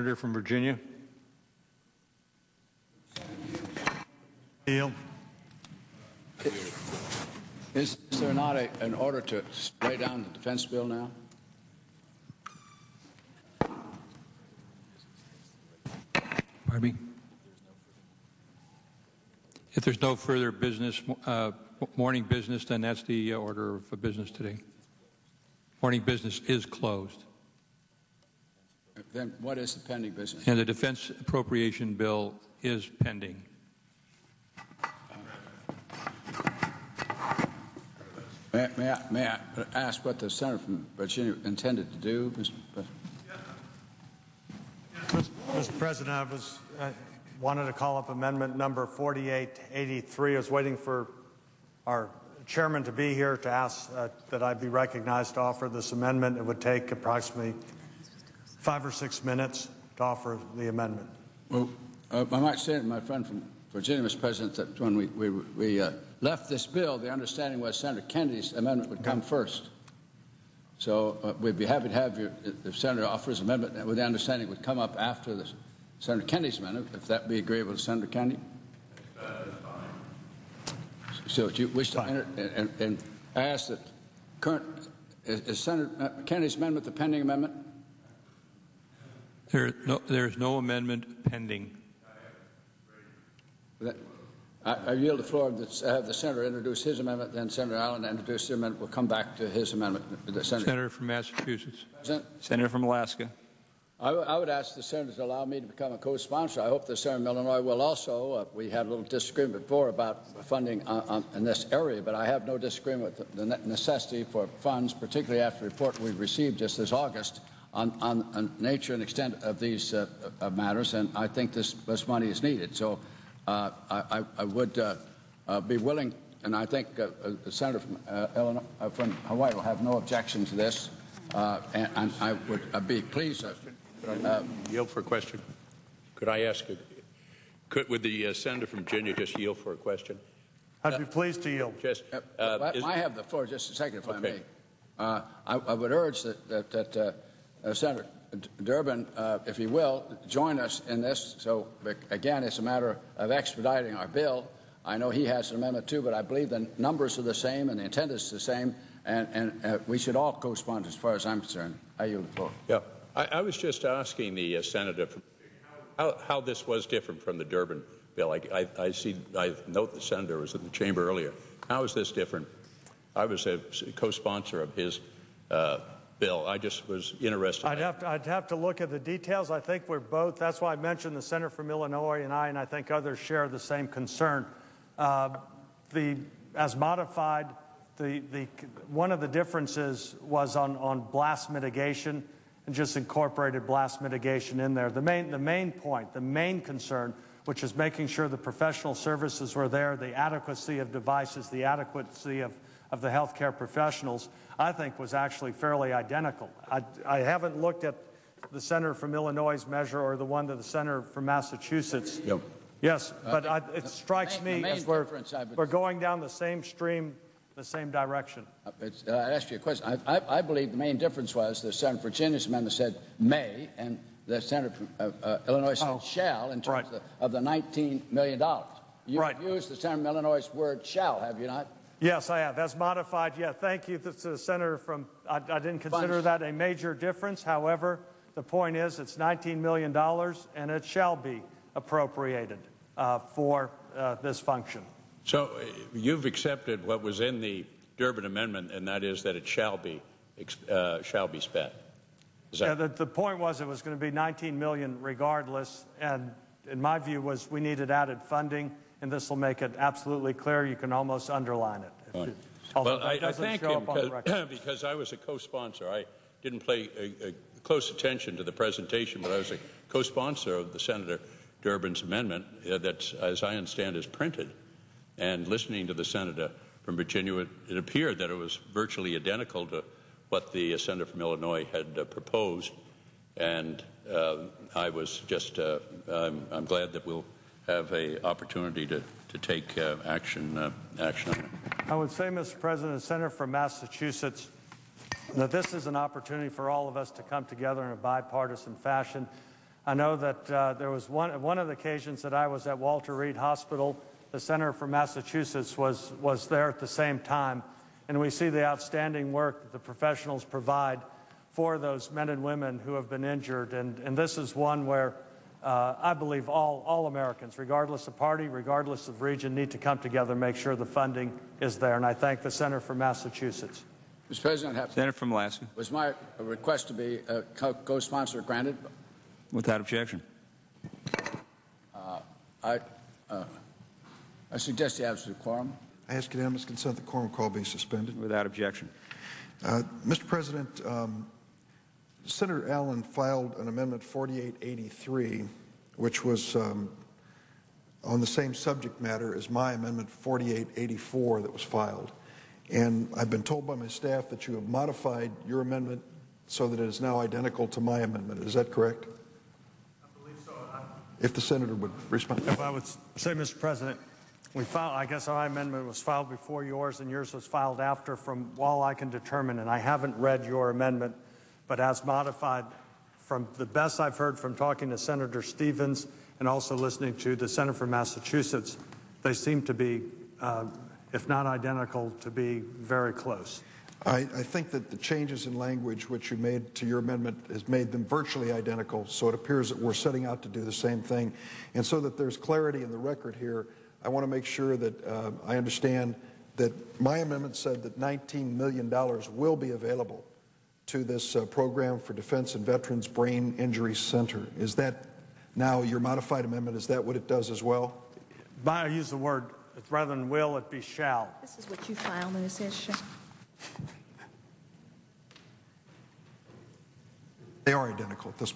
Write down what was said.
Senator from Virginia. Yield. Is there not an order to lay down the defense bill now? Pardon me? If there's no further business, morning business, then that's the order of business today. Morning business is closed. Then what is the pending business? And the defense appropriation bill is pending. May I ask what the senator from Virginia intended to do, Mr. President? Mr. President, I wanted to call up amendment number 4883. I was waiting for our chairman to be here to ask that I be recognized to offer this amendment. It would take approximately 5 or 6 minutes to offer the amendment. Well, I might say to my friend from Virginia, Mr. President, that when we left this bill, the understanding was Senator Kennedy's amendment would come first. So we'd be happy to have if Senator offers amendment with the understanding it would come up after Senator Kennedy's amendment, if that be agreeable to Senator Kennedy. So do you wish to enter, and I ask that is Senator Kennedy's amendment the pending amendment? There is no amendment pending. I yield the floor to have the senator introduce his amendment, then Senator Allen introduce his amendment. We'll come back to his amendment. Senator from Massachusetts. Senator from Alaska. I would ask the senator to allow me to become a co-sponsor. I hope the senator from Illinois will also. We had a little disagreement before about funding in this area, but I have no disagreement with the necessity for funds, particularly after the report we received just this August on nature and extent of these matters, and I think this money is needed. So I would be willing, and I think the senator from from Hawaii will have no objection to this, and I would be pleased. Yield for a question. Could I ask? Would the senator from Virginia just yield for a question? I'd be pleased to yield. I have the floor just a second, if I may. I would urge that Senator Durbin, if he will, join us in this. So, again, it's a matter of expediting our bill. I know he has an amendment, too, but I believe the numbers are the same and the intent is the same, and we should all co-sponsor as far as I'm concerned. I yield the floor. Yeah. I was just asking the senator how this was different from the Durbin bill. I note the senator was in the chamber earlier. How is this different? I was a co-sponsor of his bill. I just was interested. I'd have to look at the details. I think we're both. That's why I mentioned the senator from Illinois and I think others share the same concern. As modified, one of the differences was on blast mitigation, and just incorporated blast mitigation in there. The main point, the main concern, which is making sure the professional services were there, the adequacy of devices, the adequacy of the healthcare professionals, I think was actually fairly identical. I haven't looked at the senator from Illinois' measure or the one to the senator from Massachusetts. Yep. Yes, but it strikes me as we're going down the same stream, the same direction. I asked you a question. I believe the main difference was the senator from Virginia's amendment said may, and the senator from Illinois said shall in terms of the $19 million. You've used the senator from Illinois' word shall, have you not? Yes, I have. That's modified. Yeah, thank you to the senator from, I didn't consider that a major difference. However, the point is it's $19 million, and it shall be appropriated for this function. So you've accepted what was in the Durbin Amendment, and that is that it shall be spent. Yeah, the point was it was going to be $19 million regardless, and in my view was we needed added funding, and this will make it absolutely clear. You can almost underline it. Right. Well, I thank him because I was a co-sponsor. I didn't pay close attention to the presentation, but I was a co-sponsor of the Senator Durbin's amendment that, as I understand, is printed. And listening to the senator from Virginia, it appeared that it was virtually identical to what the senator from Illinois had proposed. And I was just, I'm glad that we'll have an opportunity to take action on it. I would say, Mr. President, the senator from Massachusetts, that this is an opportunity for all of us to come together in a bipartisan fashion. I know that there was one of the occasions that I was at Walter Reed Hospital. The Senator from Massachusetts was there at the same time, and we see the outstanding work that the professionals provide for those men and women who have been injured. And this is one where I believe all Americans, regardless of party, regardless of region, need to come together and make sure the funding is there. And I thank the Senator from Massachusetts. Mr. President, Senator from Alaska. was my request to be a co-sponsor granted? Without objection. I suggest the absolute quorum. I ask unanimous consent the quorum call be suspended. Without objection. Mr. President, Senator Allen filed an amendment 4883, which was on the same subject matter as my amendment 4884 that was filed. And I've been told by my staff that you have modified your amendment so that it is now identical to my amendment. Is that correct? I believe so. If the senator would respond. If I would say, Mr. President, I guess my amendment was filed before yours, and yours was filed after, from all I can determine. And I haven't read your amendment, but as modified, from the best I've heard from talking to Senator Stevens and also listening to the Senator from Massachusetts, they seem to be, if not identical, to be very close. I think that the changes in language which you made to your amendment has made them virtually identical, so it appears that we're setting out to do the same thing. And so that there's clarity in the record here, I want to make sure that I understand that my amendment said that $19 million will be available to this program for Defense and Veterans Brain Injury Center. Is that now your modified amendment? Is that what it does as well? I use the word, rather than will, it be shall. This is what you filed, and it says shall. They are identical at this point.